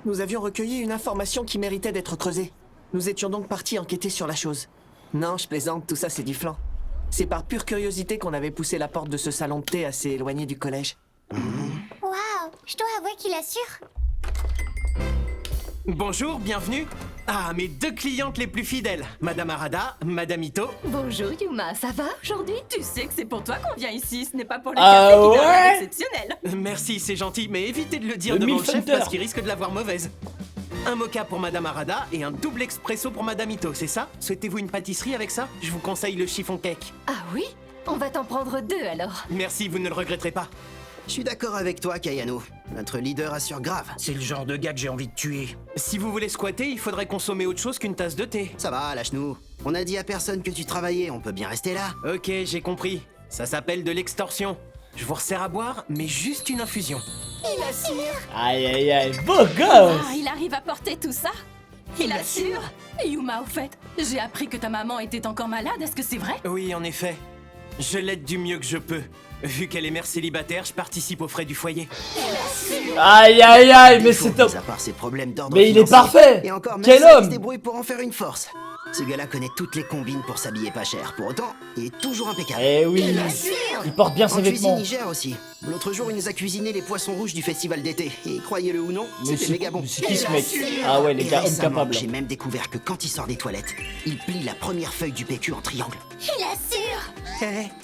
Nous avions recueilli une information qui méritait d'être creusée. Nous étions donc partis enquêter sur la chose. Non, je plaisante, tout ça c'est du flan. C'est par pure curiosité qu'on avait poussé la porte de ce salon de thé assez éloigné du collège. Waouh, je dois avouer qu'il assure. Bonjour, bienvenue. Ah, mes deux clientes les plus fidèles, Madame Arada, Madame Ito. Bonjour Yuma, ça va aujourd'hui? Tu sais que c'est pour toi qu'on vient ici, ce n'est pas pour le Ah café qui est ouais? exceptionnel. Merci, c'est gentil, mais évitez de le dire Le devant le chef Milfunter. parce qu'il risque de l'avoir mauvaise. Un mocha pour Madame Arada et un double expresso pour Madame Ito, c'est ça? Souhaitez-vous une pâtisserie avec ça? Je vous conseille le chiffon cake. Ah oui? On va t'en prendre deux alors. Merci, vous ne le regretterez pas. Je suis d'accord avec toi, Kayano. Notre leader assure grave. C'est le genre de gars que j'ai envie de tuer. Si vous voulez squatter, il faudrait consommer autre chose qu'une tasse de thé. Ça va, lâche-nous. On a dit à personne que tu travaillais, on peut bien rester là. Ok, j'ai compris. Ça s'appelle de l'extorsion. Je vous resserre à boire, mais juste une infusion. Il assure. Aïe aïe aïe, beau gosse. Ah, il arrive à porter tout ça? Il assure? Yuma, au fait, j'ai appris que ta maman était encore malade, est-ce que c'est vrai? Oui, en effet. Je l'aide du mieux que je peux. Vu qu'elle est mère célibataire, je participe aux frais du foyer. Aïe aïe aïe, mais c'est top. À part ses problèmes d'ordre Mais il est financier. parfait. Et encore, même Quel ça, il homme. se débrouille pour en faire une force. Ce gars-là connaît toutes les combines pour s'habiller pas cher. Pour autant, il est toujours impeccable. Eh oui, il porte bien En ses cuisine, vêtements. il gère aussi. L'autre jour, il nous a cuisiné les poissons rouges du festival d'été. Et croyez-le ou non, Mais c'était méga bon. c'est qui ce mec? Ah ouais, les Et gars, homme récemment, capable. j'ai même découvert que quand il sort des toilettes, il plie la première feuille du PQ en triangle. Il assure.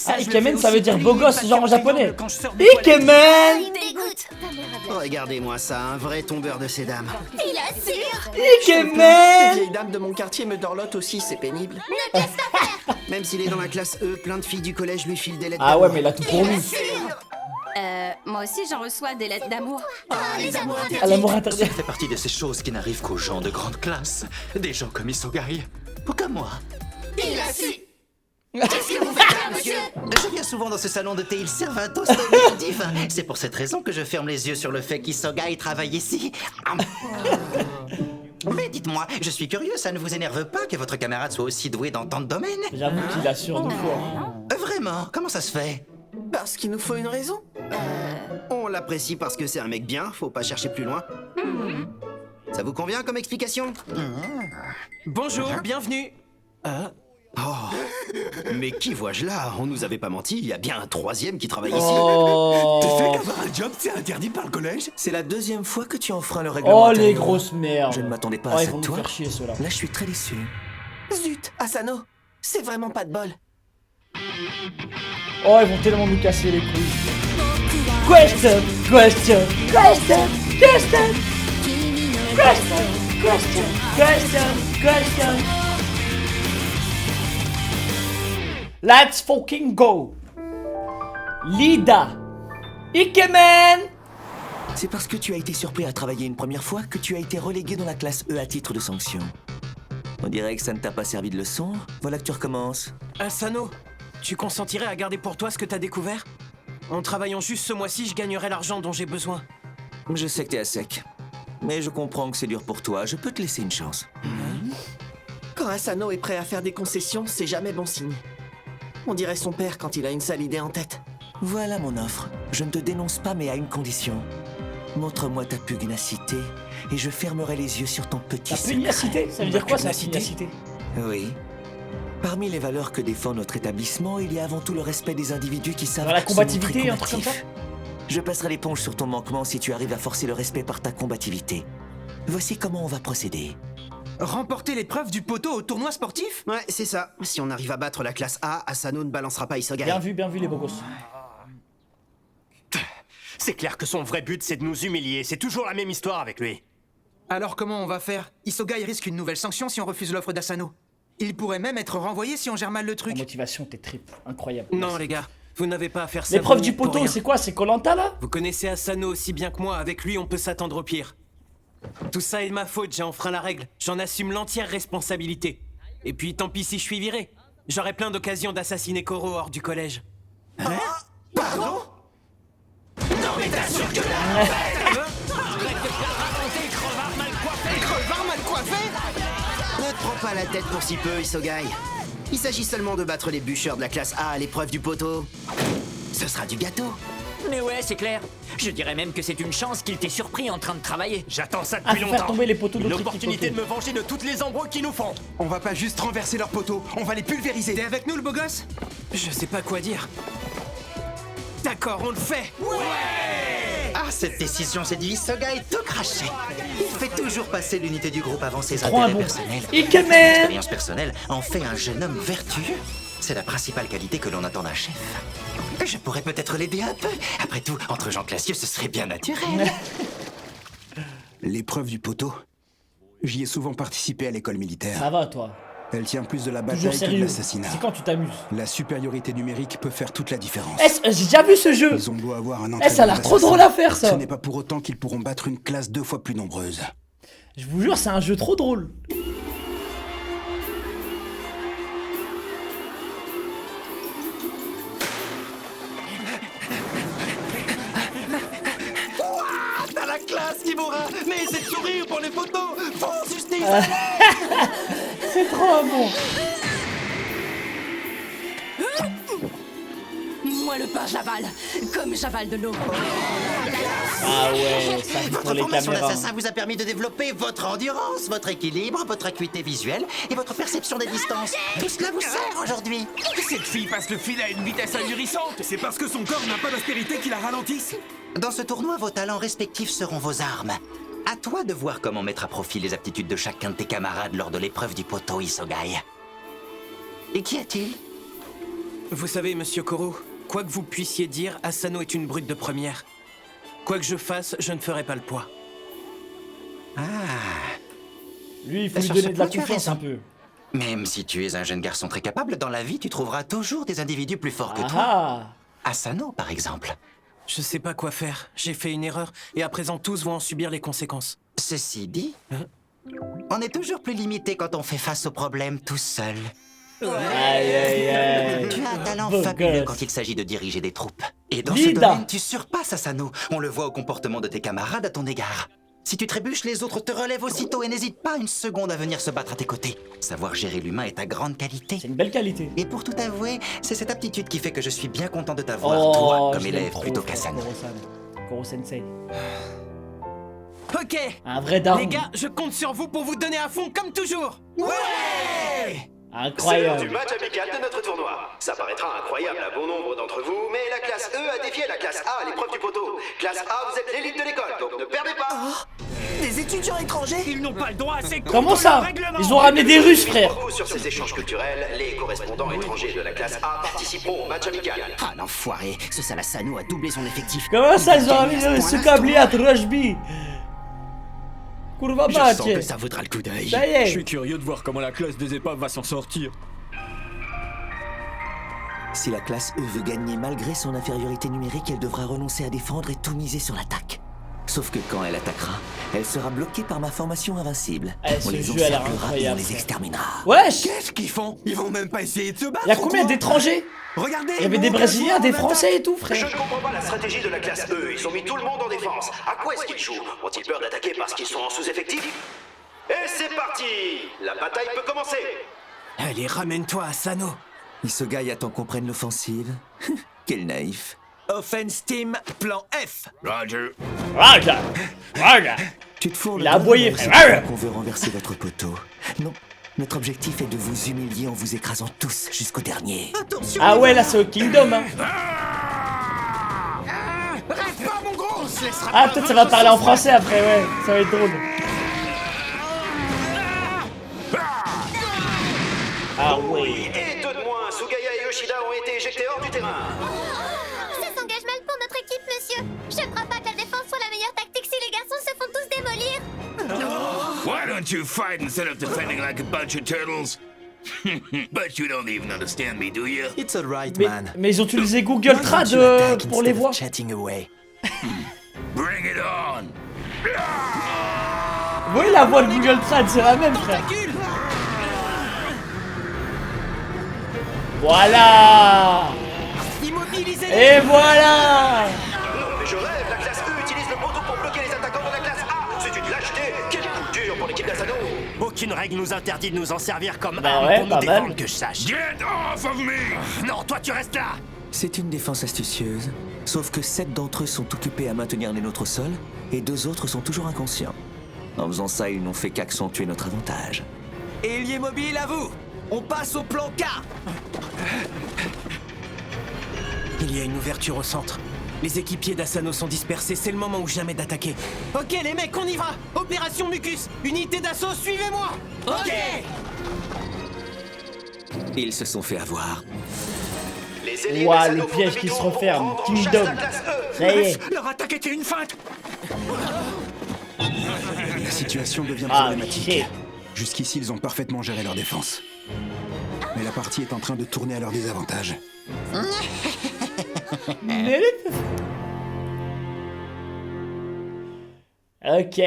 Ah, Ikemen, ça veut dire beau gosse, genre en japonais. Quand je sors des toilettes. Ikemen. Il dégoûte. Regardez-moi ça, un vrai tombeur de ces dames. Il assure. Les Ikemen. vieilles dames de mon quartier me dorlotent aussi, c'est pénible. Même s'il est dans la classe E, plein de filles du collège lui filent des lettres Ah ouais, d'amour. mais il a tout pour lui. Moi aussi j'en reçois des lettres d'amour. À l'amour interdit. Ça fait partie de ces choses qui n'arrivent qu'aux gens de grande classe. Des gens comme Isogai. Pourquoi moi? Il assure. Je viens souvent dans ce salon de thé, ils servent un toast au divin. C'est pour cette raison que je ferme les yeux sur le fait qu'Isogai travaille ici. Mais dites-moi, je suis curieux, ça ne vous énerve pas que votre camarade soit aussi doué dans tant de domaines? J'avoue qu'il assure de fou. Hein. Vraiment? Comment ça se fait? Parce qu'il nous faut une raison. On l'apprécie parce que c'est un mec bien, faut pas chercher plus loin. Ça vous convient comme explication? Bonjour, bienvenue. Mais qui vois-je là? On nous avait pas menti, il y a bien un troisième qui travaille ici. Oh. Qu'avoir un job, c'est interdit par le collège? C'est la deuxième fois que tu enfreins le règlement. Oh les intérieur. grosses merdes. Je ne m'attendais pas Oh, à ils ça vont de nous toi. faire chier ceux-là. Là, je suis très déçu. Zut, Asano, c'est vraiment pas de bol. Oh, ils vont tellement nous casser les couilles. Question, question, question, question, question, question, question, question. Let's fucking go. Lida. Ikemen. C'est parce que tu as été surpris à travailler une première fois que tu as été relégué dans la classe E à titre de sanction. On dirait que ça ne t'a pas servi de leçon. Voilà que tu recommences. Asano, tu consentirais à garder pour toi ce que t'as découvert? En travaillant juste ce mois-ci, je gagnerai l'argent dont j'ai besoin. Je sais que t'es à sec. Mais je comprends que c'est dur pour toi. Je peux te laisser une chance. Quand Asano est prêt à faire des concessions, c'est jamais bon signe. On dirait son père quand il a une sale idée en tête. Voilà mon offre. Je ne te dénonce pas, mais à une condition. Montre-moi ta pugnacité et je fermerai les yeux sur ton petit La secret. pugnacité, ça veut dire quoi ça, pugnacité pugnacité? Oui. Parmi les valeurs que défend notre établissement, il y a avant tout le respect des individus qui savent Dans la se combativité, montrer un truc comme ça? combatifs. Je passerai l'éponge sur ton manquement si tu arrives à forcer le respect par ta combativité. Voici comment on va procéder. Remporter l'épreuve du poteau au tournoi sportif? Ouais, c'est ça. Si on arrive à battre la classe A, Asano ne balancera pas Isogai. Bien vu les beaux gosses. C'est clair que son vrai but, c'est de nous humilier. C'est toujours la même histoire avec lui. Alors comment on va faire? Isogai risque une nouvelle sanction si on refuse l'offre d'Asano. Il pourrait même être renvoyé si on gère mal le La truc. motivation, t'es triple. Incroyable. Non, Merci. les gars, vous n'avez pas à faire ça. L'épreuve du pour poteau, rien. c'est quoi? C'est Koh-Lanta là? Vous connaissez Asano aussi bien que moi, avec lui on peut s'attendre au pire. Tout ça est de ma faute, j'ai enfreint la règle. J'en assume l'entière responsabilité. Et puis tant pis si je suis viré. J'aurai plein d'occasions d'assassiner Koro hors du collège. Pardon? Ne te prends pas la tête pour si peu, Isogai. Il s'agit seulement de battre les bûcheurs de la classe A à l'épreuve du poteau. Ce sera du gâteau. Mais ouais, c'est clair. Je dirais même que c'est une chance qu'il t'ait surpris en train de travailler. J'attends ça Ah, depuis faut faire longtemps. tomber les poteaux de Une l'autre équipe, opportunité ok. de me venger de toutes les embrouilles qu'ils nous font. On va pas juste renverser leurs poteaux, on va les pulvériser. T'es avec nous, le beau gosse? Je sais pas quoi dire. D'accord, on le fait. Ah, cette décision, c'est dit, Soga est tout craché. Il fait toujours passer l'unité du groupe avant ses trop un intérêts bon. personnels. Ikemen. L'expérience personnelle en fait un jeune homme vertueux. C'est la principale qualité que l'on attend d'un chef. Je pourrais peut-être l'aider un peu. Après tout, entre gens classieux, ce serait bien naturel. L'épreuve du poteau. J'y ai souvent participé à l'école militaire. Ça va, toi. Elle tient plus de la Toujours bataille que de sérieux. l'assassinat. C'est quand tu t'amuses. La supériorité numérique peut faire toute la différence. J'ai déjà vu ce jeu. Ils ont beau avoir un Ça a l'air trop drôle à faire, ça. Ce n'est pas pour autant qu'ils pourront battre une classe 2 fois plus nombreuse. Je vous jure, c'est un jeu trop drôle. T'as la classe, Kimura. Mais c'est de sourire pour les photos. Fonce, justice. C'est trop bon. Moi, le pain, j'avale. Comme j'avale de l'eau. Ah ouais, ça c'est pour Votre les formation caméras. d'assassin vous a permis de développer votre endurance, votre équilibre, votre acuité visuelle et votre perception des distances. Tout cela vous sert aujourd'hui. Cette fille passe le fil à une vitesse ahurissante. C'est parce que son corps n'a pas d'aspérité qui la ralentisse. Dans ce tournoi, vos talents respectifs seront vos armes. À toi de voir comment mettre à profit les aptitudes de chacun de tes camarades lors de l'épreuve du poteau Isogai. Et qu'y a-t-il? Vous savez, monsieur Koro, quoi que vous puissiez dire, Asano est une brute de première. Quoi que je fasse, je ne ferai pas le poids. Lui, il faut lui Sur donner ce de la point, tu as confiance raison. un peu. Même si tu es un jeune garçon très capable, dans la vie, tu trouveras toujours des individus plus forts que toi. Ah Asano, par exemple. Je sais pas quoi faire. J'ai fait une erreur, et à présent tous vont en subir les conséquences. Ceci dit, on est toujours plus limité quand on fait face aux problèmes tout seul. Aïe aïe aïe. Tu as un talent Beau fabuleux gosse. quand il s'agit de diriger des troupes. Et dans Lida. ce domaine, tu surpasses Asano. On le voit au comportement de tes camarades à ton égard. Si tu trébuches, les autres te relèvent aussitôt et n'hésitent pas une seconde à venir se battre à tes côtés. Savoir gérer l'humain est ta grande qualité. C'est une belle qualité. Et pour tout avouer, c'est cette aptitude qui fait que je suis bien content de t'avoir, Oh, toi, comme je l'aime élève trop, plutôt frère, qu'Asano. Koro-san. Koro-sensei. Ok. Un vrai daron. Les gars, je compte sur vous pour vous donner à fond comme toujours. Incroyable. match amical de notre tournoi. Ça paraîtra incroyable à bon nombre d'entre vous, mais la classe E a défié la classe A à l'épreuve du poteau. Classe A, vous êtes l'élite de l'école, donc ne perdez pas. Des étudiants étrangers? Ils n'ont pas le droit, c'est Comment ça? Ils ont ramené des Russes, frère. Pour vous, sur ces échanges culturels, les correspondants étrangers de la classe A participeront au match amical. Ah, l'enfoiré. Ce sale Asano a doublé son effectif. Comment ça, ils ont gagné à ramené ce ce point-là, câble à rugby? Kurva Je sens Bache. que ça vaudra le coup d'œil. Ça y est. Je suis curieux de voir comment la classe des épaves va s'en sortir. Si la classe E veut gagner malgré son infériorité numérique, elle devra renoncer à défendre et tout miser sur l'attaque. Sauf que quand elle attaquera, elle sera bloquée par ma formation invincible. Ce On les jeu a l'air encerclera et on incroyable, les frère. exterminera. Wesh! Qu'est-ce qu'ils font? Ils vont même pas essayer de se battre. Il y a ou combien quoi? d'étrangers? Regardez. Il y avait des Brésiliens, des Français et tout, Je frère. ne comprends pas la stratégie de la classe E. Ils ont mis tout le monde en défense. À quoi est-ce qu'ils jouent? Ont-ils peur d'attaquer parce qu'ils sont en sous-effectif? Et c'est parti! La bataille peut commencer! Allez, ramène-toi, Asano. Isogai attend qu'on prenne l'offensive. Quel naïf. Offense team, plan F. Roger. Roger. Roger. Tu te fourres Il a aboyé, frère. qu'on veut renverser votre poteau. Non, notre objectif est de vous humilier en vous écrasant tous jusqu'au dernier. Attention. Ah ouais, là c'est au Kingdom, hein. Reste pas, mon gros. Ah, peut-être ça va parler en français après, ouais. Ça va être drôle. Ah ouais. Et deux de moins, Sugaya et Yoshida ont été éjectés hors du terrain. Ça s'engage mal pour notre équipe, monsieur. Je ne crois pas que la défense soit la meilleure tactique si les garçons se font tous démolir. Why don't you fight instead of defending like a bunch of turtles? But you don't even understand me, do you? It's alright, Mais ils ont utilisé Google Trad pour les voix. Chatting away. Bring it on! Vous voyez la voix de Google Trad, c'est la même, frère. Voilà. Et voilà. Non, mais je rêve, la classe E utilise le poteau pour bloquer les attaquants de la classe A. C'est une lâcheté. Quel coup dur pour l'équipe d'Asano. Aucune règle nous interdit de nous en servir comme Bah arme ouais, pour nous pas mal. défendre, que je sache. Get off of me! Non, toi tu restes là. C'est une défense astucieuse. Sauf que 7 d'entre eux sont occupés à maintenir les nôtres au sol, et 2 autres sont toujours inconscients. En faisant ça, ils n'ont fait qu'accentuer notre avantage. Ailier mobile, à vous! On passe au plan K! Il y a une ouverture au centre. Les équipiers d'Asano sont dispersés, c'est le moment ou jamais d'attaquer. Ok les mecs, on y va! Opération Mucus! Unité d'assaut, suivez-moi! Ok! Ils se sont fait avoir. Ouah, le piège qui se referme. Kingdom. Ça y est. Leur attaque était une feinte. La situation devient problématique. Shit. Jusqu'ici, ils ont parfaitement géré leur défense. Mais la partie est en train de tourner à leur désavantage. Ok.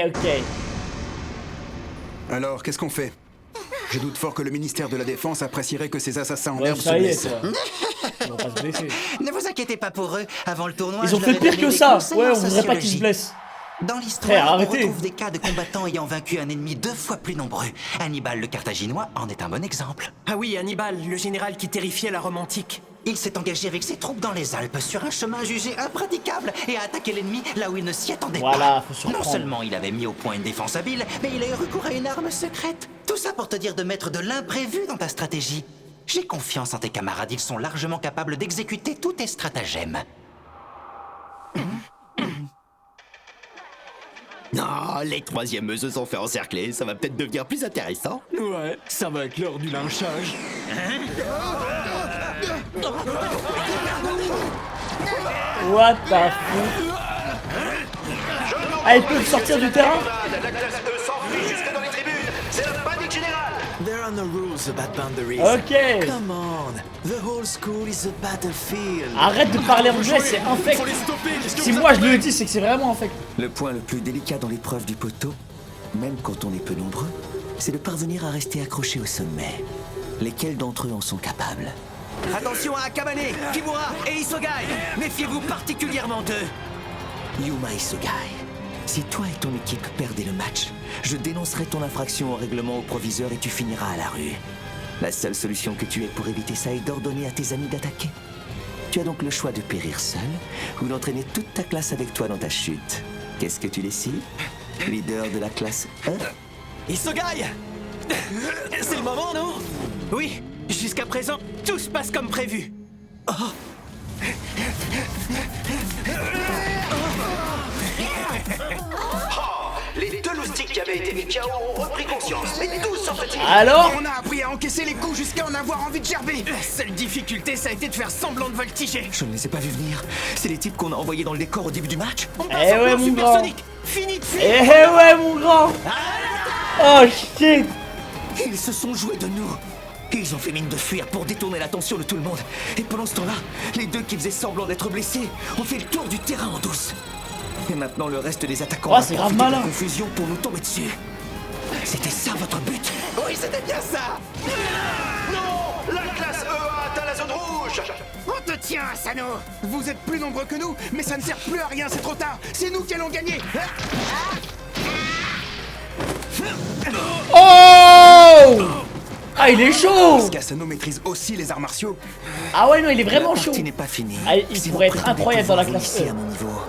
Alors, qu'est-ce qu'on fait? Je doute fort que le ministère de la Défense apprécierait que ces assassins en Ouais, herbe se ça y est, blessent. quoi. Ils vont pas se blesser. Ne vous inquiétez pas pour eux. Avant le tournoi, Ils ont je fait leur ai pire donné que des ça. conseils Ouais, en on voudrait pas qu'ils se sociologie. blessent. Dans Frère, l'histoire, on arrêtez. retrouve des cas de combattants ayant vaincu un ennemi 2 fois plus nombreux. Hannibal le Carthaginois en est un bon exemple. Ah oui, Hannibal, le général qui terrifiait la Rome antique. Il s'est engagé avec ses troupes dans les Alpes sur un chemin jugé impraticable et a attaqué l'ennemi là où il ne s'y attendait Voilà, pas. faut surprendre. Non seulement il avait mis au point une défense habile, mais il a eu recours à une arme secrète. Tout ça pour te dire de mettre de l'imprévu dans ta stratégie. J'ai confiance en tes camarades, ils sont largement capables d'exécuter tous tes stratagèmes. Non, les troisièmes se sont fait encercler, ça va peut-être devenir plus intéressant. Ouais, ça va être l'heure du lynchage. What the fuck? Ah, ils peuvent sortir du terrain? La classe E s'enfuit jusque dans les tribunes. C'est la panique générale. There are no rules about boundaries. Ok. Come on. The whole school is a battlefield. Arrête de parler anglais, c'est infect. Si moi je le dis, c'est que c'est vraiment infect. Le point le plus délicat dans l'épreuve du poteau, même quand on est peu nombreux, c'est de parvenir à rester accroché au sommet. Lesquels d'entre eux en sont capables? Attention à Akabane, Kimura et Isogai. Méfiez-vous particulièrement d'eux. Yuma Isogai, si toi et ton équipe perdez le match, je dénoncerai ton infraction au règlement au proviseur et tu finiras à la rue. La seule solution que tu aies pour éviter ça est d'ordonner à tes amis d'attaquer. Tu as donc le choix de périr seul ou d'entraîner toute ta classe avec toi dans ta chute. Qu'est-ce que tu décides? Leader de la classe 1? Isogai! C'est le moment, non? Oui, jusqu'à présent, tout se passe comme prévu. Les 2 loustiques qui avaient été mis KO ont repris conscience, mais tous sortent-ils. Alors? On a appris à encaisser les coups jusqu'à en avoir envie de gerber. La seule difficulté, ça a été de faire semblant de voltiger. Je ne les ai pas vus venir. C'est les types qu'on a envoyés dans le décor au début du match. On Eh passe au ouais, plan mon supersonique. Fini de fuir. Eh ouais, mon grand. Oh shit. Ils se sont joués de nous. Ils ont fait mine de fuir pour détourner l'attention de tout le monde. Et pendant ce temps-là, les 2 qui faisaient semblant d'être blessés ont fait le tour du terrain en douce. Et maintenant, le reste des attaquants va c'est grave profiter de la malin. confusion pour nous tomber dessus. C'était ça votre but? Oui, c'était bien ça. Non, la classe E a atteint la zone rouge. On te tient, Asano. Vous êtes plus nombreux que nous, mais ça ne sert plus à rien, c'est trop tard. C'est nous qui allons gagner. Oh! Ah, il est chaud! Parce qu'Asano maîtrise aussi les arts martiaux. Ah ouais, non, il est vraiment La chaud. partie n'est pas finie. Ah, il Si pourrait vous être prétendez incroyable dans la pouvoir classe venir E. ici à mon niveau,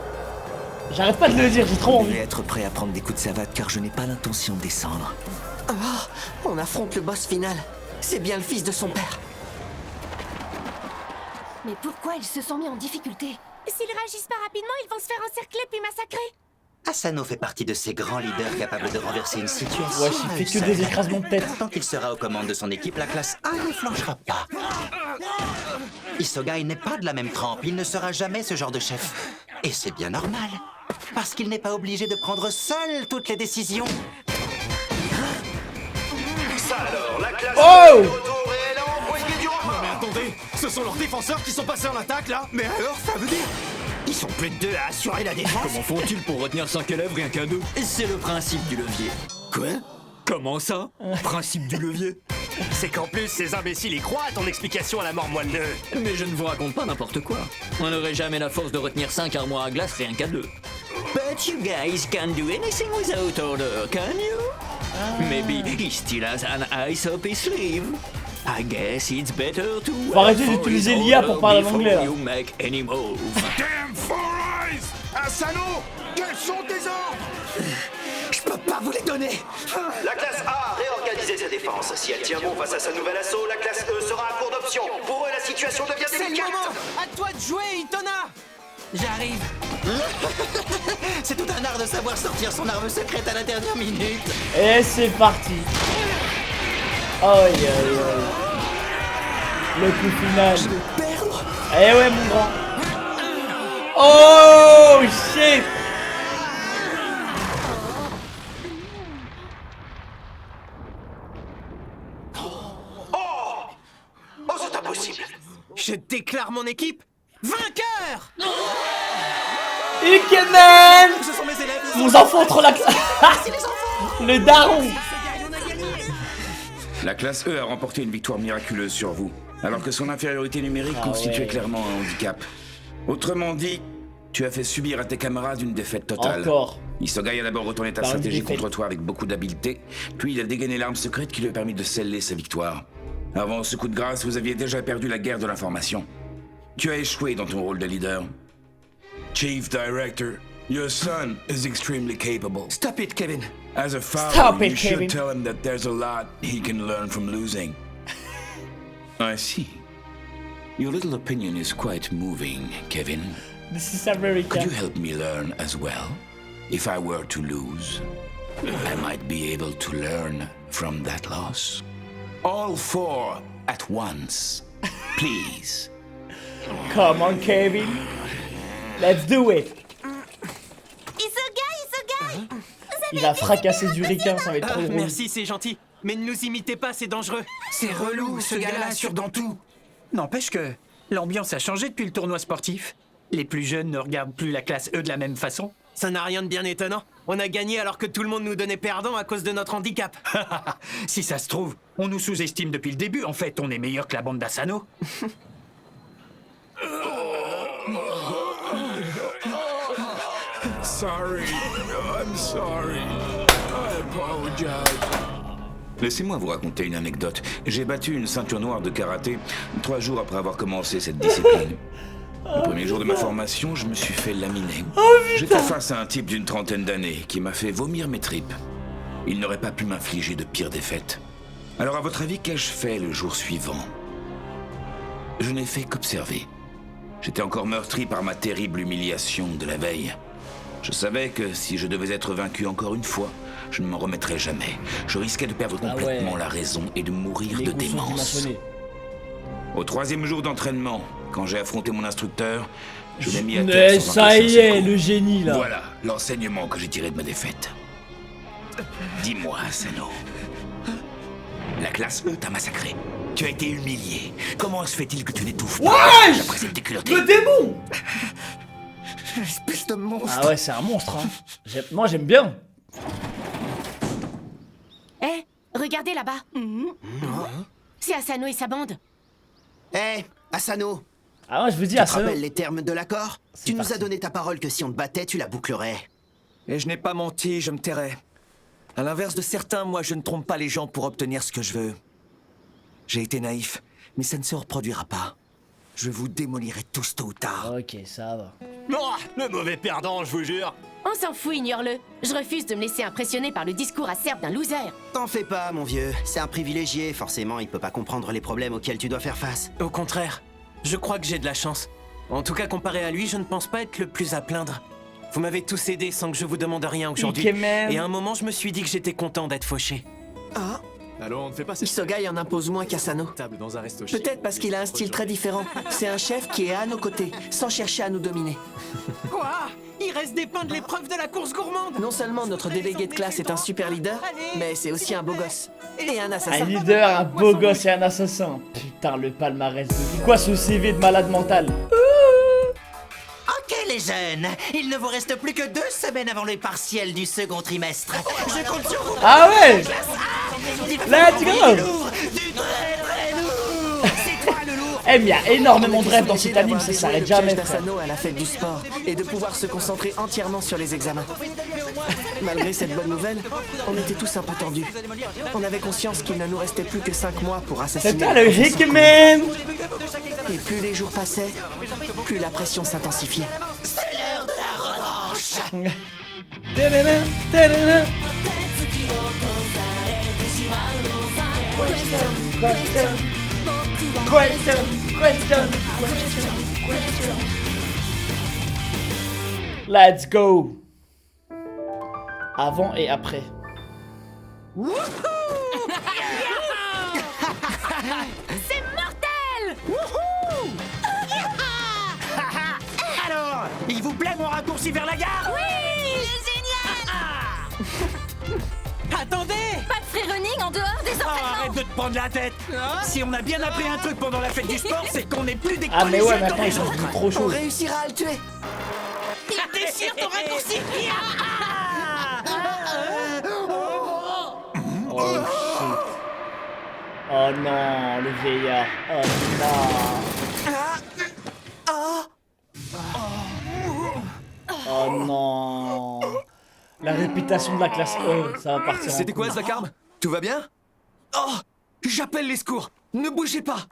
J'arrête pas de le dire, j'ai trop vous envie. devez être prêt à prendre des coups de savate car je n'ai pas l'intention de descendre. On affronte le boss final. C'est bien le fils de son père. Mais pourquoi ils se sont mis en difficulté? S'ils réagissent pas rapidement, ils vont se faire encercler puis massacrer. Asano fait partie de ces grands leaders capables de renverser une situation. Ouais, il fait que des écrasements de tête. Tant qu'il sera aux commandes de son équipe, la classe A ne flanchera pas. Isogai n'est pas de la même trempe, il ne sera jamais ce genre de chef. Et c'est bien normal, parce qu'il n'est pas obligé de prendre seul toutes les décisions. Ça alors, la classe Oh! E est de retour et elle a envoyé du renfort. Mais attendez, ce sont leurs défenseurs qui sont passés en attaque là. Mais alors, ça veut dire Ils sont plus de 2 à assurer la défense. Comment font-ils pour retenir 5 élèves rien qu'à 2? C'est le principe du levier. Quoi? Comment ça? Principe du levier? C'est qu'en plus, ces imbéciles y croient à ton explication à la mort moelle de... Mais je ne vous raconte pas n'importe quoi. On n'aurait jamais la force de retenir 5 armoires à glace rien qu'à 2. But you guys can't do anything without order, can you? Maybe he still has an ice up his sleeve. I guess it's better to Faut arrêter d'utiliser l'IA pour parler en anglais, là. you make any move. Damn Asano, quels sont tes ordres? Je peux pas vous les donner. La classe A a réorganisé sa défense. Si elle tient bon face à sa nouvelle assaut, la classe E sera à court d'options. Pour eux, la situation devient C'est le délicate. moment. À toi de jouer, Itona. J'arrive. C'est tout un art de savoir sortir son arme secrète à la dernière minute. Et c'est parti. Aïe aïe aïe. Le coup final. Je vais perdre. Eh ouais mon grand. Oh shit. Oh, c'est impossible. Je déclare mon équipe vainqueur. Ikemen. Ce sont mes élèves. Nos enfants trop la Le daron. La classe E a remporté une victoire miraculeuse sur vous, alors que son infériorité numérique constituait clairement un handicap. Autrement dit, tu as fait subir à tes camarades une défaite totale. Encore. Isogai a d'abord retourné ta stratégie contre toi avec beaucoup d'habileté, puis il a dégainé l'arme secrète qui lui a permis de sceller sa victoire. Avant ce coup de grâce, vous aviez déjà perdu la guerre de l'information. Tu as échoué dans ton rôle de leader. Chief Director, your son is extremely capable. Stop it, Kevin. As a father, Stop it, you should Kevin. tell him that there's a lot he can learn from losing. I see. Your little opinion is quite moving, Kevin. This is America. Could you help me learn as well? If I were to lose, I might be able to learn from that loss. All four at once, please. Come on, Kevin. Let's do it. Isogai. Il va fracasser du ricain, ça va être trop drôle. Merci, c'est gentil. Mais ne nous imitez pas, c'est dangereux. C'est relou, ce gars-là assure dans tout. N'empêche que l'ambiance a changé depuis le tournoi sportif. Les plus jeunes ne regardent plus la classe E de la même façon. Ça n'a rien de bien étonnant. On a gagné alors que tout le monde nous donnait perdant à cause de notre handicap. Si ça se trouve, on nous sous-estime depuis le début. En fait, on est meilleur que la bande d'Asano. Sorry, I'm sorry. I apologize. Laissez-moi vous raconter une anecdote. J'ai battu une ceinture noire de karaté 3 jours après avoir commencé cette discipline. Le premier jour de ma formation, je me suis fait laminer. J'étais face à un type d'une trentaine d'années qui m'a fait vomir mes tripes. Il n'aurait pas pu m'infliger de pires défaites. Alors à votre avis, qu'ai-je fait le jour suivant? Je n'ai fait qu'observer. J'étais encore meurtri par ma terrible humiliation de la veille. Je savais que si je devais être vaincu encore une fois, je ne m'en remettrais jamais. Je risquais de perdre complètement la raison et de mourir de démence. Au 3e jour d'entraînement, quand j'ai affronté mon instructeur, je l'ai mis à terre Mais sans ça un y est, secours. le génie là. Voilà l'enseignement que j'ai tiré de ma défaite. Dis-moi, Asano. La classe E t'a massacré. Tu as été humilié. Comment se fait-il que tu n'étouffes pas après cette déculottée? Le démon. Espèce de monstre. Ah ouais, c'est un monstre, hein. Moi, j'aime bien. Eh, regardez là-bas. C'est Asano et sa bande. Hé, Asano. Ah ouais, je vous dis, Tu te Asano. rappelles les termes de l'accord? Tu nous parti. as donné ta parole que si on te battait, tu la bouclerais. Et je n'ai pas menti, je me tairai. À l'inverse de certains, moi, je ne trompe pas les gens pour obtenir ce que je veux. J'ai été naïf, mais ça ne se reproduira pas. Je vous démolirai tous tôt ou tard. Ok, ça va. Oh, le mauvais perdant, je vous jure. On s'en fout, ignore-le. Je refuse de me laisser impressionner par le discours acerbe d'un loser. T'en fais pas, mon vieux. C'est un privilégié, forcément, il peut pas comprendre les problèmes auxquels tu dois faire face. Au contraire, je crois que j'ai de la chance. En tout cas, comparé à lui, je ne pense pas être le plus à plaindre. Vous m'avez tous aidé sans que je vous demande rien aujourd'hui. Ikemen. Et à un moment, je me suis dit que j'étais content d'être fauché. Ah, Alors on ne fait pas cette Isogai en impose moins qu'Asano. table dans un resto. Peut-être parce qu'il a un style très différent. C'est un chef qui est à nos côtés, sans chercher à nous dominer. Quoi? Il reste des pains de l'épreuve de la course gourmande. Non seulement notre délégué de classe est un super leader, mais c'est aussi un beau gosse. Et un assassin. Un leader, un beau gosse et un assassin. Putain, le palmarès de... C'est quoi ce CV de malade mental? Ok les jeunes, il ne vous reste plus que 2 semaines avant les partiels du second trimestre. Je compte sur vous. Ah ouais. Let's go. Du très très lourd. C'est toi le lourd. Eh, mais il y a énormément de rêves dans cet anime, ça s'arrête jamais, frère. d'Asano à la fête du sport et de pouvoir se concentrer entièrement sur les examens. Malgré cette bonne nouvelle, on était tous un peu tendus. On avait conscience qu'il ne nous restait plus que 5 mois pour assassiner. C'était le Ikemen. Et plus les jours passaient, plus la pression s'intensifiait. C'est l'heure de la revanche. marche. Tadadam, tadadam. Question. Let's go. Avant et après. C'est mortel. Alors, il vous plaît mon raccourci vers la gare? Oui, génial. Attendez! Pas de free running en dehors des entraînements. Arrête de te prendre la tête! Si on a bien appris un truc pendant la fête du sport, c'est qu'on n'est plus des Ah mais ouais, collégiens maintenant comme ils les sont autres. devenus trop chauds. On réussira à le tuer. Déchire ton raccourci! Oh shit. Oh non, le vieillard. Oh non. Oh non. La réputation de la classe E, ça va partir en C'était quoi, couille. Zakarb? Tout va bien? Oh! J'appelle les secours! Ne bougez pas!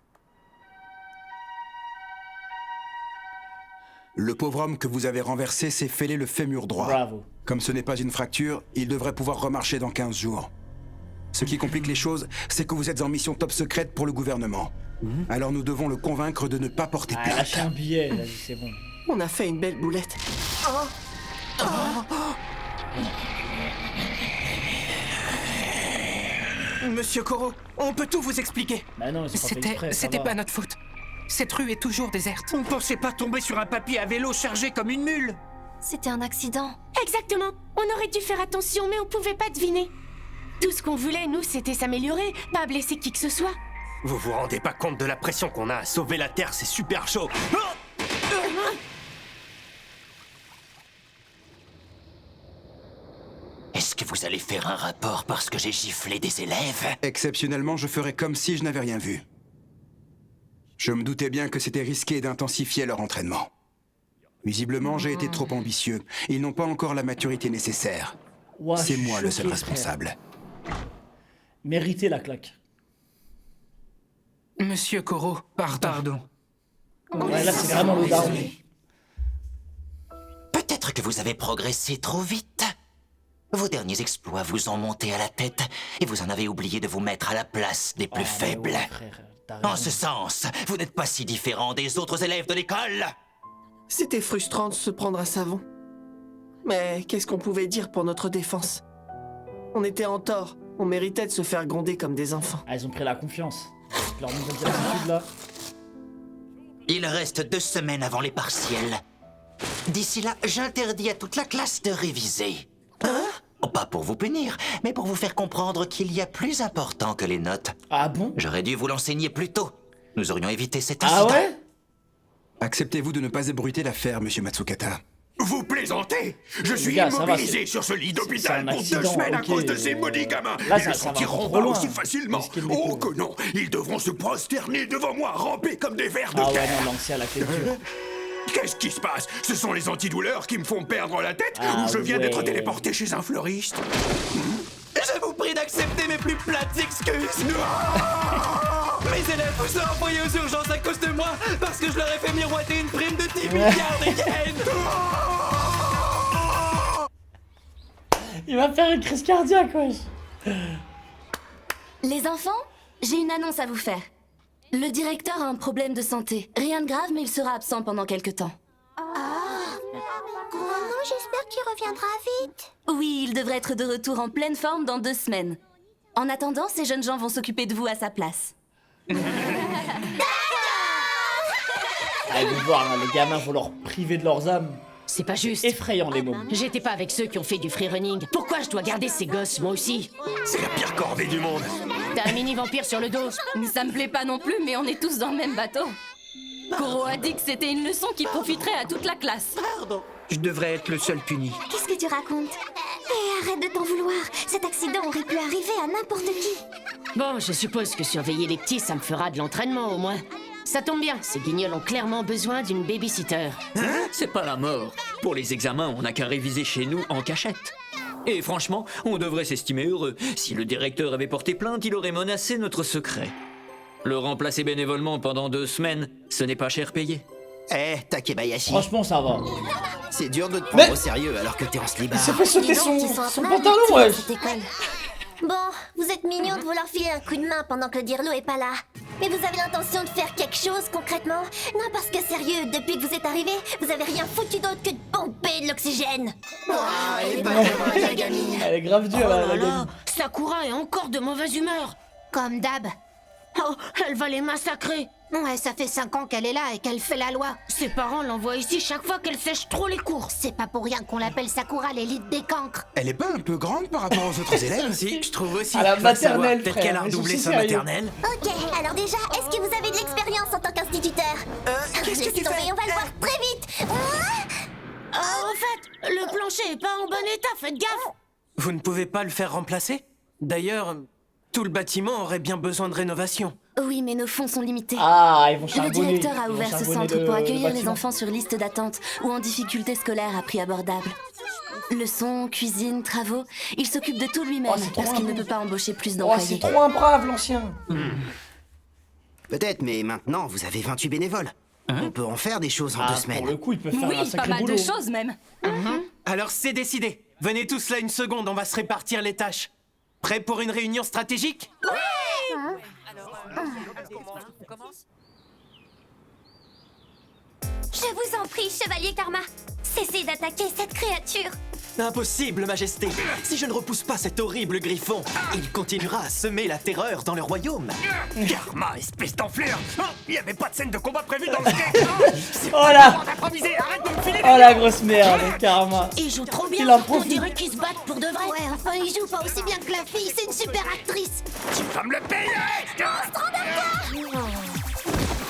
Le pauvre homme que vous avez renversé s'est fêlé le fémur droit. Bravo. Comme ce n'est pas une fracture, il devrait pouvoir remarcher dans 15 jours. Ce qui complique les choses, c'est que vous êtes en mission top secrète pour le gouvernement. Alors nous devons le convaincre de ne pas porter Ah, plainte. lâchez un billet, vas-y, c'est bon. On a fait une belle boulette. Monsieur Koro, on peut tout vous expliquer. Bah non, c'est pas fait exprès, ça C'était va. pas notre faute. Cette rue est toujours déserte. On pensait pas tomber sur un papy à vélo chargé comme une mule. C'était un accident. Exactement. On aurait dû faire attention, mais on pouvait pas deviner. Tout ce qu'on voulait, nous, c'était s'améliorer, pas blesser qui que ce soit. Vous vous rendez pas compte de la pression qu'on a à sauver la Terre, c'est super chaud. Est-ce que vous allez faire un rapport parce que j'ai giflé des élèves? Exceptionnellement, je ferai comme si je n'avais rien vu. Je me doutais bien que c'était risqué d'intensifier leur entraînement. Visiblement, j'ai été trop ambitieux. Ils n'ont pas encore la maturité nécessaire. Ouah, C'est je suis moi le seul choqué, responsable. Méritez la claque. Monsieur Koro, pardon. Ouais, là, c'est vraiment le down. Peut-être que vous avez progressé trop vite. Vos derniers exploits vous ont monté à la tête et vous en avez oublié de vous mettre à la place des plus faibles. En ce sens, vous n'êtes pas si différent des autres élèves de l'école. C'était frustrant de se prendre à savon. Mais qu'est-ce qu'on pouvait dire pour notre défense? On était en tort. On méritait de se faire gronder comme des enfants. Ah, ils ont pris la confiance. Avec leur nouvelle attitude là. Il reste 2 semaines avant les partiels. D'ici là, j'interdis à toute la classe de réviser. Pas pour vous punir, mais pour vous faire comprendre qu'il y a plus important que les notes. Ah bon? J'aurais dû vous l'enseigner plus tôt. Nous aurions évité cet incident. Ah ouais? Acceptez-vous de ne pas ébruiter l'affaire, monsieur Matsukata? Vous plaisantez? Je suis gars, ça va, immobilisé sur ce lit d'hôpital pour 2 semaines à ok, cause de ces maudits gamins. là, Ils ça ne va sortiront trop pas loin. aussi facilement. Oh que non, ils devront se prosterner devant moi, ramper comme des vers de Ah ouais, terre. non, l'ancien, la tête dure. Qu'est-ce qui se passe? Ce sont les antidouleurs qui me font perdre la tête Ah ou je viens d'être ouais. téléporté chez un fleuriste? Je vous prie d'accepter mes plus plates excuses. Mes élèves vous sont envoyés aux urgences à cause de moi parce que je leur ai fait miroiter une prime de 10 milliards de yens. Il va faire une crise cardiaque, wesh. Les enfants, j'ai une annonce à vous faire. Le directeur a un problème de santé. Rien de grave, mais il sera absent pendant quelque temps. Maman, j'espère qu'il reviendra vite. Oui, il devrait être de retour en pleine forme dans 2 semaines. En attendant, ces jeunes gens vont s'occuper de vous à sa place. Allez voir, là, les gamins vont leur priver de leurs âmes. C'est pas juste. Effrayant les mômes. J'étais pas avec ceux qui ont fait du free running. Pourquoi je dois garder ces gosses, moi aussi? C'est la pire corvée du monde. T'as un mini-vampire sur le dos. Ça me plaît pas non plus, mais on est tous dans le même bateau. Koro a dit que c'était une leçon qui profiterait à toute la classe. Je devrais être le seul puni. Qu'est-ce que tu racontes? Arrête de t'en vouloir. Cet accident aurait pu arriver à n'importe qui. Bon, je suppose que surveiller les petits, ça me fera de l'entraînement au moins. Ça tombe bien, ces guignols ont clairement besoin d'une babysitter. C'est pas la mort. Pour les examens, on n'a qu'à réviser chez nous en cachette. Et franchement, on devrait s'estimer heureux. Si le directeur avait porté plainte, il aurait menacé notre secret. Le remplacer bénévolement pendant 2 semaines, ce n'est pas cher payé. Eh, Takebayashi. Franchement, ça va. C'est dur de te prendre au sérieux alors que t'es en slibard. Il s'est fait sauter Dis donc, ils sont son mal pantalon, victimes wesh. à cette école. Bon, vous êtes mignons de vouloir filer un coup de main pendant que le dirlo est pas là. Mais vous avez l'intention de faire quelque chose concrètement? Non, parce que sérieux, depuis que vous êtes arrivés, vous avez rien foutu d'autre que de pomper de l'oxygène. Elle est pas vraiment la gamine. Elle est grave dure, Oh la là là, gamine. Sakura est encore de mauvaise humeur. Comme d'hab. Oh, elle va les massacrer. Ouais, ça fait 5 ans qu'elle est là et qu'elle fait la loi. Ses parents l'envoient ici chaque fois qu'elle sèche trop les cours. C'est pas pour rien qu'on l'appelle Sakura l'élite des cancres. Elle est pas un peu grande par rapport aux autres élèves? Si, je trouve aussi. À la Je veux savoir, maternelle, peut-être frère, qu'elle a ils sont redoublé si sa sérieux. maternelle. Ok, alors déjà, est-ce que vous avez de l'expérience en tant qu'instituteur? Qu'est-ce que tu fais? On va le voir très vite. En fait, le plancher est pas en bon état, faites gaffe. Vous ne pouvez pas le faire remplacer? D'ailleurs, tout le bâtiment aurait bien besoin de rénovation. Oui, mais nos fonds sont limités. Ah, ils vont Le charbonner. directeur a Ils vont ouvert ce charbonner centre le pour accueillir les bâtiment. enfants sur liste d'attente ou en difficulté scolaire à prix abordable. Leçons, cuisine, travaux, il s'occupe de tout lui-même Oh, c'est trop parce qu'il un ne bon. peut pas embaucher plus Oh, d'employés. c'est trop un brave, l'ancien. Peut-être, mais maintenant, vous avez 28 bénévoles. On peut en faire des choses en 2 semaines. Pour le coup, il peut faire un Oui, pas sacré mal boulot. de choses même. Alors c'est décidé. Venez tous là une seconde, on va se répartir les tâches. Prêt pour une réunion stratégique? Je vous en prie, chevalier Karma. Cessez d'attaquer cette créature. Impossible, Majesté. Si je ne repousse pas cet horrible griffon, il continuera à semer la terreur dans le royaume. Karma, espèce d'enflure. Il n'y avait pas de scène de combat prévue dans le script. Oh là. Improvisé, arrête de me filer. Oh la grosse merde, Karma. Il joue trop bien. Il en On profite. dirait qu'ils se battent pour de vrai. Ouais, enfin, il joue pas aussi bien que la fille. C'est une super actrice. Tu vas me le payer. Monstre de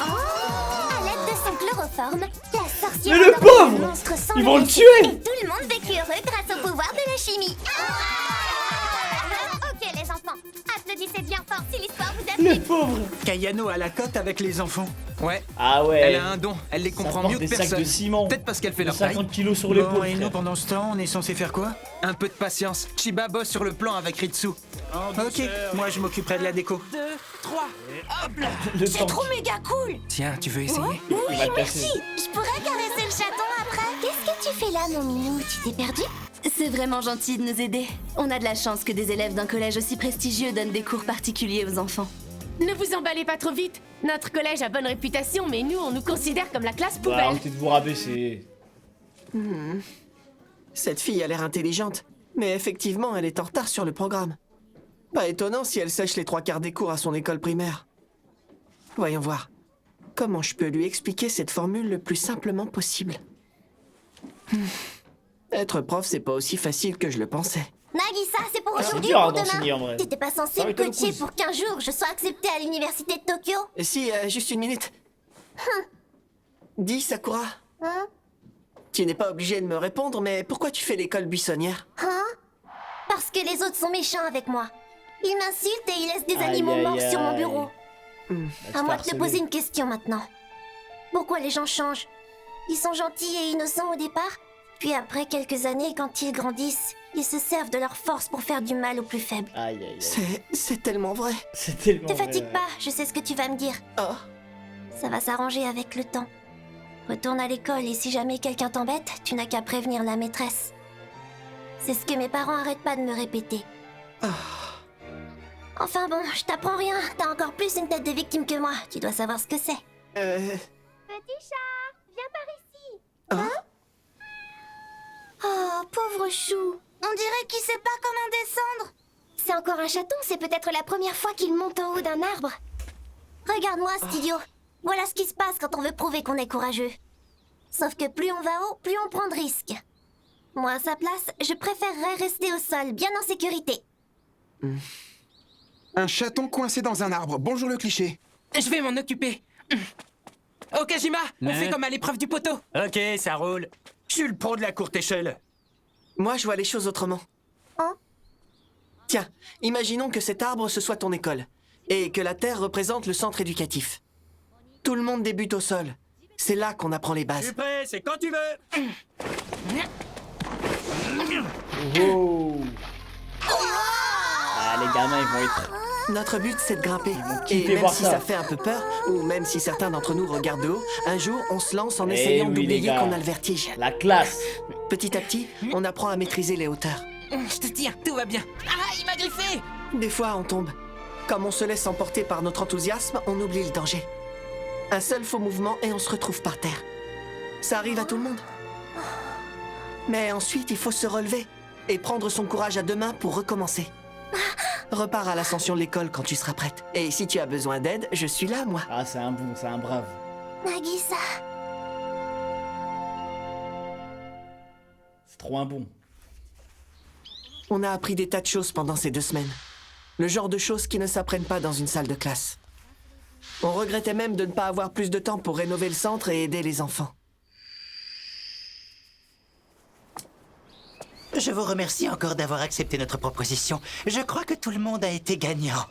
À l'aide de son chloroforme, la sorcière Mais le a endormi pauvre. monstre sans Ils vont le blessure, tuer. Et tout le monde vécut heureux grâce au pouvoir de la chimie. Ok les enfants, applaudissez bien fort si l'histoire vous a plu. Le pauvre. Kayano a la cote avec les enfants. Ouais. Ah ouais. Elle a un don, elle les Ça comprend porte mieux que des sacs personne. de ciment. Peut-être parce qu'elle fait De leur taille. 50 kilos sur l'épaule, Bon, et nous, frère. pendant ce temps, on est censé faire quoi? Un peu de patience. Chiba bosse sur le plan avec Ritsu. Ok, moi je m'occuperai de la déco. 2, 3. Le C'est temps. trop méga cool. Tiens, tu veux essayer? Oui, Il va le merci. casser. Je pourrais caresser le chaton après. Qu'est-ce que tu fais là, mon minou? Tu t'es perdu? C'est vraiment gentil de nous aider. On a de la chance que des élèves d'un collège aussi prestigieux donnent des cours particuliers aux enfants. Ne vous emballez pas trop vite. Notre collège a bonne réputation, mais nous, on nous considère comme la classe Bah, poubelle. arrêtez de vous rabaisser. Cette fille a l'air intelligente, mais effectivement, elle est en retard sur le programme. Pas étonnant si elle sèche les 3/4 des cours à son école primaire. Voyons voir. Comment je peux lui expliquer cette formule le plus simplement possible? Être prof, c'est pas aussi facile que je le pensais. Nagisa, c'est pour Ah, c'est aujourd'hui dur, ou hein, pour d'enseigner, en demain? vrai. T'étais pas censé Ça me va être le coacher quiz. pour qu'un jour je sois acceptée à l'université de Tokyo? Si, juste une minute. Dis, Sakura, Hein? tu n'es pas obligée de me répondre, mais pourquoi tu fais l'école buissonnière? Hein? Parce que les autres sont méchants avec moi. Ils m'insultent et ils laissent des Aïe, animaux aïe, morts sur mon aïe. bureau. À moi de te harcelé. poser une question maintenant. Pourquoi les gens changent? Ils sont gentils et innocents au départ, puis après quelques années, quand ils grandissent, ils se servent de leur force pour faire du mal aux plus faibles. Aïe, aïe, aïe. C'est tellement vrai. C'est tellement Te vrai, fatigue ouais. pas, je sais ce que tu vas me dire. Oh. Ça va s'arranger avec le temps. Retourne à l'école et si jamais quelqu'un t'embête, tu n'as qu'à prévenir la maîtresse. C'est ce que mes parents arrêtent pas de me répéter. Enfin bon, je t'apprends rien. T'as encore plus une tête de victime que moi. Tu dois savoir ce que c'est. Petit chat, viens par ici. Hein? Oh, pauvre chou. On dirait qu'il sait pas comment descendre. C'est encore un chaton, c'est peut-être la première fois qu'il monte en haut d'un arbre. Regarde-moi, cet idiot. Voilà ce qui se passe quand on veut prouver qu'on est courageux. Sauf que plus on va haut, plus on prend de risques. Moi, à sa place, je préférerais rester au sol, bien en sécurité. Un chaton coincé dans un arbre. Bonjour le cliché. Je vais m'en occuper. Okajima, on fait comme à l'épreuve du poteau. Ok, ça roule. Je suis le pro de la courte échelle. Moi, je vois les choses autrement. Hein? Tiens, imaginons que cet arbre, ce soit ton école, et que la terre représente le centre éducatif. Tout le monde débute au sol. C'est là qu'on apprend les Je bases. suis prêt, c'est quand tu veux. Oh. Ah, les gamins, ils vont être Notre but, c'est de grimper. kiffer Et même voir si ça. ça fait un peu peur, ou même si certains d'entre nous regardent de haut, un jour, on se lance en Eh essayant oui, les d'oublier gars. qu'on a le vertige. La classe. Petit à petit, on apprend à maîtriser les hauteurs. Je te tiens, tout va bien. Ah, il m'a griffé! Des fois, on tombe. Comme on se laisse emporter par notre enthousiasme, on oublie le danger. Un seul faux mouvement et on se retrouve par terre. Ça arrive à tout le monde. Mais ensuite, il faut se relever et prendre son courage à deux mains pour recommencer. Repars à l'ascension de l'école quand tu seras prête. Et si tu as besoin d'aide, je suis là, moi. Ah, c'est un bon, c'est un brave. Nagisa. C'est trop un bon. On a appris des tas de choses pendant ces 2 semaines. Le genre de choses qui ne s'apprennent pas dans une salle de classe. On regrettait même de ne pas avoir plus de temps pour rénover le centre et aider les enfants. Je vous remercie encore d'avoir accepté notre proposition. Je crois que tout le monde a été gagnant.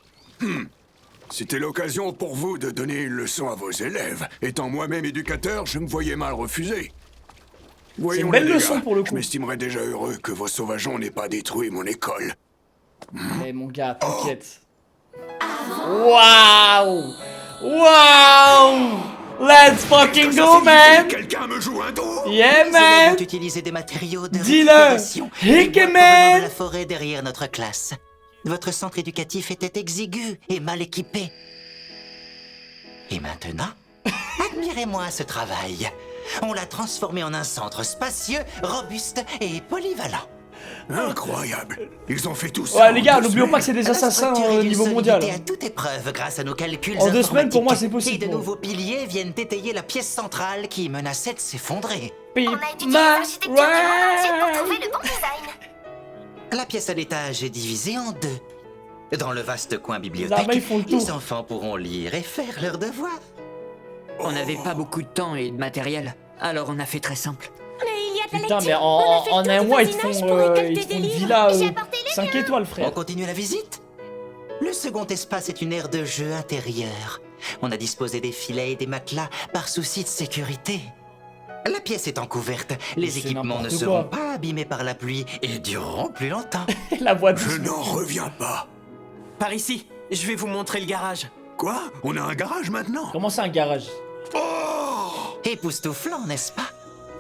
C'était l'occasion pour vous de donner une leçon à vos élèves. Étant moi-même éducateur, je me voyais mal refuser. C'est une belle les leçon gars, pour le coup. Je m'estimerais déjà heureux que vos sauvageons n'aient pas détruit mon école. Eh mon gars, t'inquiète. Waouh! Waouh! Let's fucking go, man! Quelqu'un me joue un tour? Yeah, Les élèves man! ont utilisé des matériaux de Dis-le! récupération Hick, et bois man! provenant de la forêt derrière notre classe. Votre centre éducatif était exigu et mal équipé. Et maintenant, admirez-moi ce travail. On l'a transformé en un centre spacieux, robuste et polyvalent. Incroyable! Ils ont fait tout ça. Ouais, les gars, en 2 n'oublions pas que semaines. c'est des assassins La structure est au d'une niveau mondial. solidité à toute épreuve grâce à nos calculs En 2 semaines, pour moi, informatiques. c'est possible Et de pour eux. nouveaux piliers viennent étayer la pièce centrale qui menaçait de s'effondrer. On a étudié l'architecture du monde entier pour trouver le bon design. La pièce à l'étage est divisée en 2. Dans le vaste coin Les bibliothèque, armes, ils font le tour. les enfants pourront lire et faire leurs devoirs. On n'avait pas beaucoup de temps et de matériel, alors on a fait très simple. Putain, mais en un mois, ils te font une villa 5 étoiles, On frère. continue la visite? Le second espace est une aire de jeu intérieure. On a disposé des filets et des matelas par souci de sécurité. La pièce étant couverte, les c'est équipements ne n'importe seront quoi. pas abîmés par la pluie et dureront plus longtemps. La voix de... Je n'en reviens pas. Par ici, je vais vous montrer le garage. Quoi? On a un garage maintenant? Comment c'est un garage? Époustouflant, n'est-ce pas?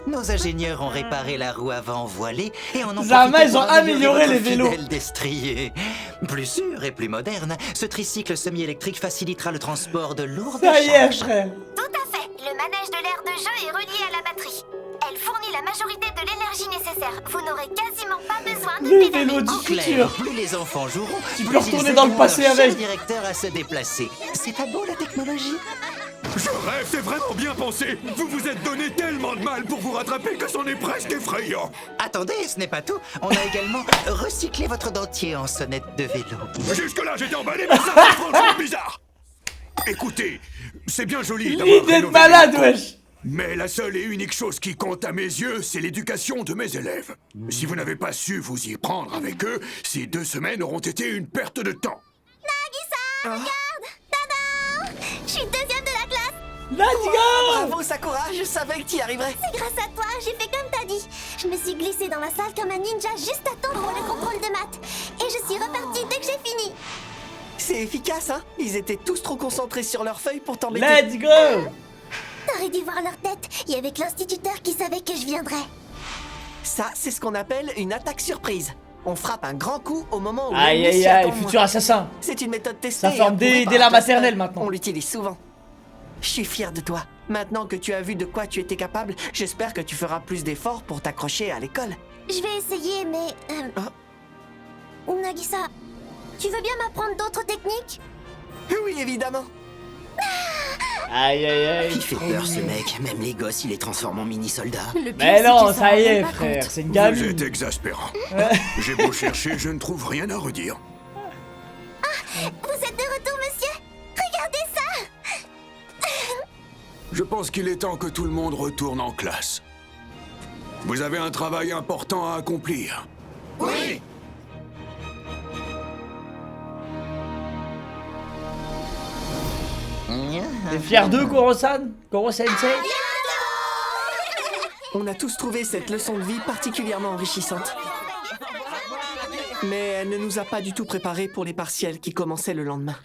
Nos ingénieurs ont réparé la roue avant voilée et en ont Zama, profité ils ont pour amélioré votre les vélos. fidèle destrier. Plus sûr et plus moderne, ce tricycle semi-électrique facilitera le transport de lourdes Ça y est, charges. frère. Tout à fait. Le manège de l'aire de jeu est relié à la batterie. Elle fournit la majorité de l'énergie nécessaire. Vous n'aurez quasiment pas besoin de Le pédaler. vélo du En clair, futur. plus les enfants joueront, Tu plus peux ils retourner dans le aideront passé leur cher avec. directeur à se déplacer. C'est pas beau la technologie? Je rêve, c'est vraiment bien pensé. Vous vous êtes donné tellement de mal pour vous rattraper que c'en est presque effrayant. Attendez, ce n'est pas tout. On a également recyclé votre dentier en sonnette de vélo. Jusque-là, j'étais emballé, mais ça, c'est franchement bizarre. Écoutez, c'est bien joli d'avoir L'idée de rénové malade, l'école. wesh. Mais la seule et unique chose qui compte à mes yeux, c'est l'éducation de mes élèves. Si vous n'avez pas su vous y prendre avec eux, ces 2 semaines auront été une perte de temps. Nagisa, regarde. Tada! Je suis deuxième de la classe. Let's go! Bravo, Sakura, je savais que tu y arriverais. C'est grâce à toi, j'ai fait comme t'as dit. Je me suis glissée dans la salle comme un ninja juste à temps pour le contrôle de maths. Et je suis repartie dès que j'ai fini. C'est efficace, hein? Ils étaient tous trop concentrés sur leurs feuilles pour t'embêter. Let's go! T'aurais dû voir leur tête. Il y avait que l'instituteur qui savait que je viendrais. Ça, c'est ce qu'on appelle une attaque surprise. On frappe un grand coup au moment où Aïe, l'ennemi aïe, s'y aïe, attend futur moins. assassin. C'est une méthode testée. Ça et forme approuvée dès par la un maternelle, classeur. maintenant. On l'utilise souvent. Je suis fier de toi. Maintenant que tu as vu de quoi tu étais capable, j'espère que tu feras plus d'efforts pour t'accrocher à l'école. Je vais essayer, mais... Nagisa, tu veux bien m'apprendre d'autres techniques? Oui, évidemment. Aïe, aïe, aïe. Il fait peur ce mec, même les gosses il les transforme en mini-soldats. Mais non, ça y est, frère, c'est une Vous gamine. êtes exaspérant. J'ai beau chercher, je ne trouve rien à redire. Vous êtes de retour, monsieur? Regardez ça! Je pense qu'il est temps que tout le monde retourne en classe. Vous avez un travail important à accomplir. Oui! T'es fier d'eux, Koro-san? Koro-sensei? On a tous trouvé cette leçon de vie particulièrement enrichissante. Mais elle ne nous a pas du tout préparés pour les partiels qui commençaient le lendemain.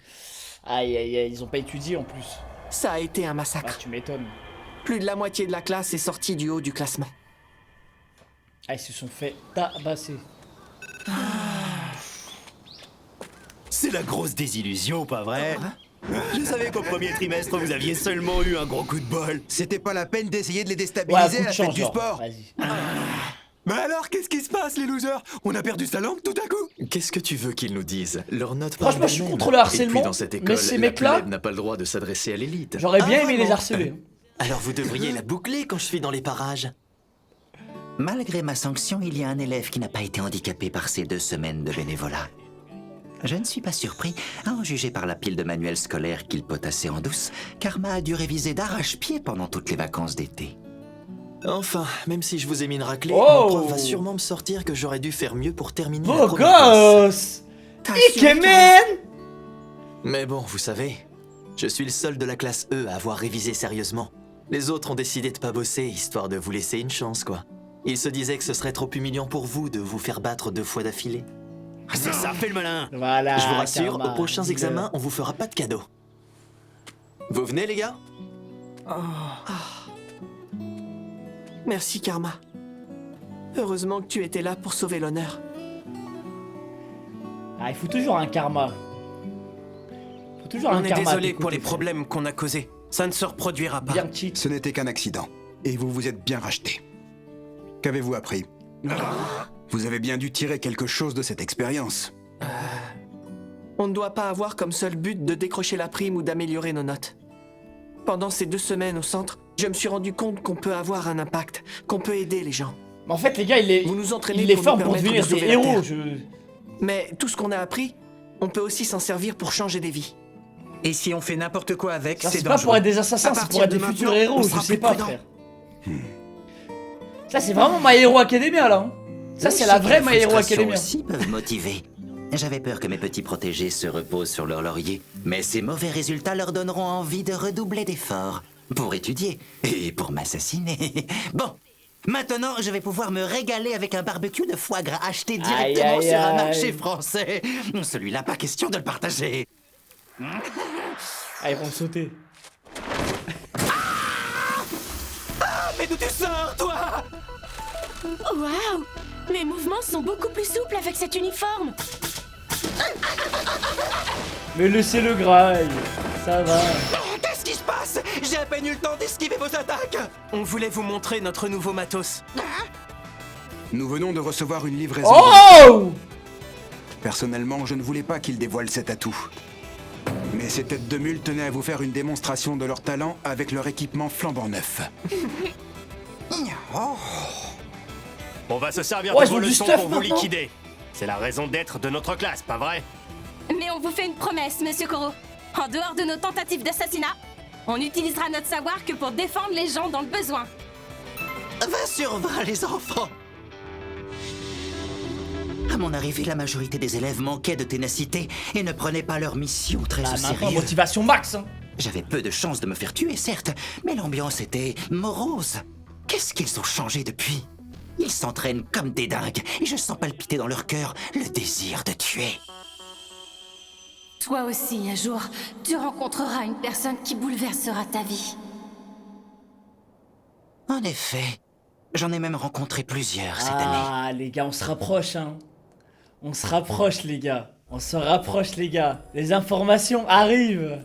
Aïe, aïe, aïe, ils ont pas étudié en plus. Ça a été un massacre. Ah, tu m'étonnes. Plus de la moitié de la classe est sortie du haut du classement. Ah, ils se sont fait tabasser. C'est la grosse désillusion, pas vrai? Je savais qu'au premier trimestre, vous aviez seulement eu un gros coup de bol. C'était pas la peine d'essayer de les déstabiliser à la fête du sport. Bah alors, qu'est-ce qui se passe, les losers? On a perdu sa langue tout à coup? Qu'est-ce que tu veux qu'ils nous disent? Leurs notes Franchement, je suis contre le harcèlement, dans cette école, mais ces la mecs-là, plèbe n'a pas le droit de s'adresser à l'élite. j'aurais bien aimé les vraiment? harceler. Alors vous devriez la boucler quand je suis dans les parages. Malgré ma sanction, il y a un élève qui n'a pas été handicapé par ces 2 semaines de bénévolat. Je ne suis pas surpris, à en juger par la pile de manuels scolaires qu'il potassait en douce, Karma a dû réviser d'arrache-pied pendant toutes les vacances d'été. Enfin, même si je vous ai mis une raclée, Oh, mon prof va sûrement me sortir que j'aurais dû faire mieux pour terminer la beau première classe. gosse! Ikemen! Mais bon, vous savez, je suis le seul de la classe E à avoir révisé sérieusement. Les autres ont décidé de pas bosser, histoire de vous laisser une chance, quoi. Ils se disaient que ce serait trop humiliant pour vous de vous faire battre 2 fois d'affilée. C'est ça, fais le malin! Voilà, Je vous rassure, Karma, aux prochains dis-le. examens, on vous fera pas de cadeau. Vous venez, les gars? Merci, Karma. Heureusement que tu étais là pour sauver l'honneur. Ah, il faut toujours un karma. Il faut toujours un On est karma. désolé pour les problèmes qu'on a causés. Ça ne se reproduira pas. Bien cheat. Ce n'était qu'un accident. Et vous vous êtes bien racheté. Qu'avez-vous appris? Vous avez bien dû tirer quelque chose de cette expérience. On ne doit pas avoir comme seul but de décrocher la prime ou d'améliorer nos notes. Pendant ces 2 semaines au centre, je me suis rendu compte qu'on peut avoir un impact, qu'on peut aider les gens. Mais en fait, les gars, Vous nous entraînez il est pour fort nous pour permettre devenir de des sauver la héros. Terre. Mais tout ce qu'on a appris, on peut aussi s'en servir pour changer des vies. Et si on fait n'importe quoi avec, Ça, c'est c'est pas dangereux. pour être des assassins, À c'est partir pour être de des futurs maintenant, héros, on je sera sais plus pas, prudent. frère. Ça, c'est vraiment My Hero Academia, là. Hein. Ça, c'est la vraie My Hero Academia. aussi peuvent motiver. J'avais peur que mes petits protégés se reposent sur leur laurier, mais ces mauvais résultats leur donneront envie de redoubler d'efforts pour étudier et pour m'assassiner. Bon, maintenant je vais pouvoir me régaler avec un barbecue de foie gras acheté directement aïe, sur un aïe. marché français. Celui-là, pas question de le partager. Ah, ils vont sauter. Ah, mais d'où tu sors, toi? Waouh! Mes mouvements sont beaucoup plus souples avec cet uniforme. Mais laissez-le graille. Ça va. Qu'est-ce qui se passe? J'ai à peine eu le temps d'esquiver vos attaques. On voulait vous montrer notre nouveau matos. Nous venons de recevoir une livraison. Oh! Personnellement, je ne voulais pas qu'ils dévoilent cet atout. Mais ces têtes de mule tenaient à vous faire une démonstration de leur talent avec leur équipement flambant neuf. On va se servir Ouais, de ils vos ont du leçons stuff pour vous maintenant. liquider. C'est la raison d'être de notre classe, pas vrai? Mais on vous fait une promesse, Monsieur Koro. En dehors de nos tentatives d'assassinat, on n'utilisera notre savoir que pour défendre les gens dans le besoin. 20 sur 20, les enfants. À mon arrivée, la majorité des élèves manquaient de ténacité et ne prenaient pas leur mission très au Maintenant, sérieux. motivation max. Hein. J'avais peu de chances de me faire tuer, certes, mais l'ambiance était morose. Qu'est-ce qu'ils ont changé depuis? Ils s'entraînent comme des dingues et je sens palpiter dans leur cœur le désir de tuer. Toi aussi, un jour, tu rencontreras une personne qui bouleversera ta vie. En effet, j'en ai même rencontré plusieurs cette année. Ah, les gars, on se rapproche, hein. On se rapproche, les gars. On se rapproche, les gars. Les informations arrivent.